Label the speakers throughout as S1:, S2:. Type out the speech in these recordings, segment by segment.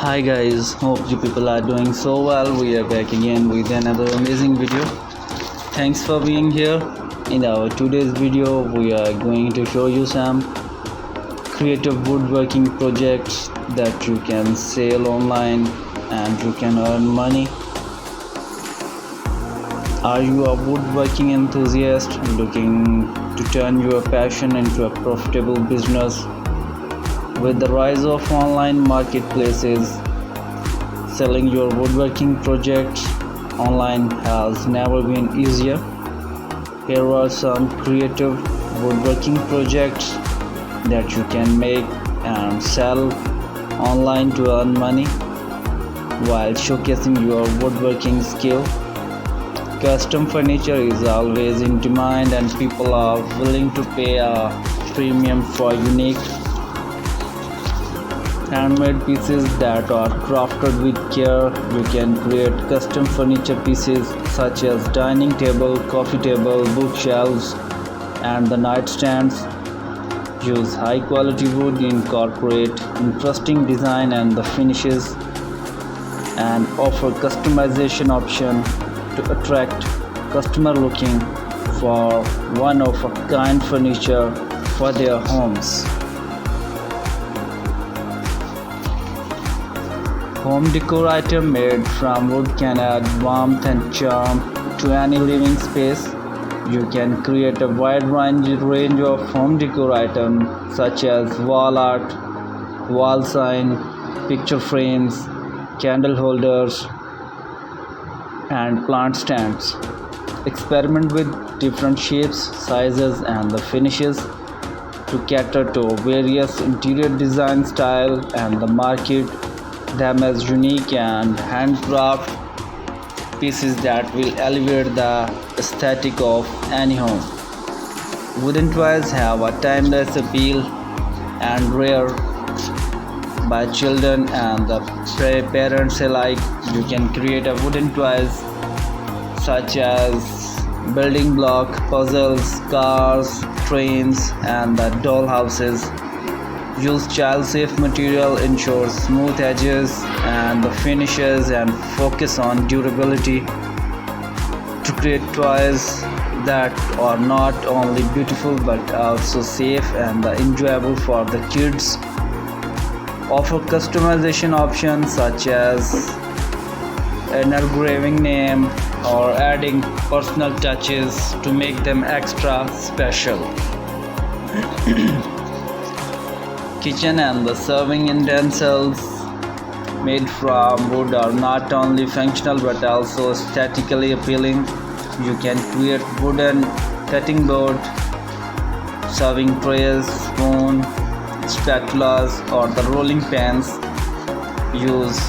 S1: Hi guys, hope you people are doing so well. We are back again with another amazing video. Thanks for being here. In our today's video, we are going to show you some creative woodworking projects that you can sell online and you can earn money. Are you a woodworking enthusiast looking to turn your passion into a profitable business? With the rise of online marketplaces, selling your woodworking projects online has never been easier. Here are some creative woodworking projects that you can make and sell online to earn money while showcasing your woodworking skill. Custom furniture is always in demand and people are willing to pay a premium for unique handmade pieces that are crafted with care. You can create custom furniture pieces such as dining table, coffee table, bookshelves, and the nightstands. Use high quality wood, incorporate interesting design and the finishes, and offer customization option to attract customer looking for one of a kind furniture for their homes. Home decor item made from wood can add warmth and charm to any living space. You can create a wide range of home decor items such as wall art, wall sign, picture frames, candle holders, and plant stands. Experiment with different shapes, sizes, and the finishes to cater to various interior design style and the market them as unique and handcraft pieces that will elevate the aesthetic of any home. Wooden toys have a timeless appeal and rare by children and the parents alike. You can create a wooden toys such as building block, puzzles, cars, trains, and the doll houses. Use child-safe material, ensure smooth edges and the finishes, and focus on durability to create toys that are not only beautiful but also safe and enjoyable for the kids. Offer customization options such as an engraving name or adding personal touches to make them extra special. Kitchen and the serving utensils made from wood are not only functional but also aesthetically appealing. You can create wooden cutting board, serving trays, spoon, spatulas, or the rolling pans. Use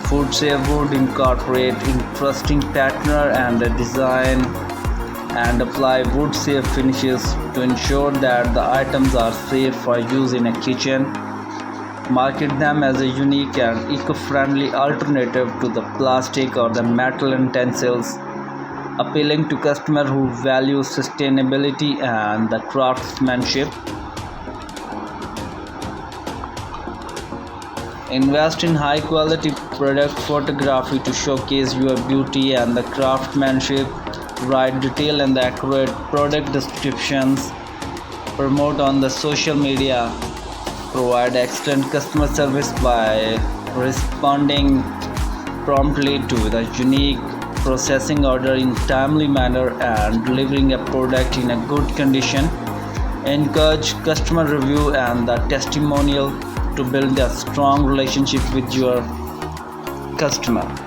S1: food safe wood, incorporate interesting pattern and the design, and apply wood safe finishes to ensure that the items are safe for use in a kitchen. Market them as a unique and eco-friendly alternative to the plastic or the metal utensils, appealing to customers who value sustainability and the craftsmanship. Invest in high quality product photography to showcase your beauty and the craftsmanship. Write detailed and accurate product descriptions. Promote on the social media. Provide excellent customer service by responding promptly to the unique processing order in timely manner and delivering a product in a good condition. Encourage customer review and the testimonial to build a strong relationship with your customer.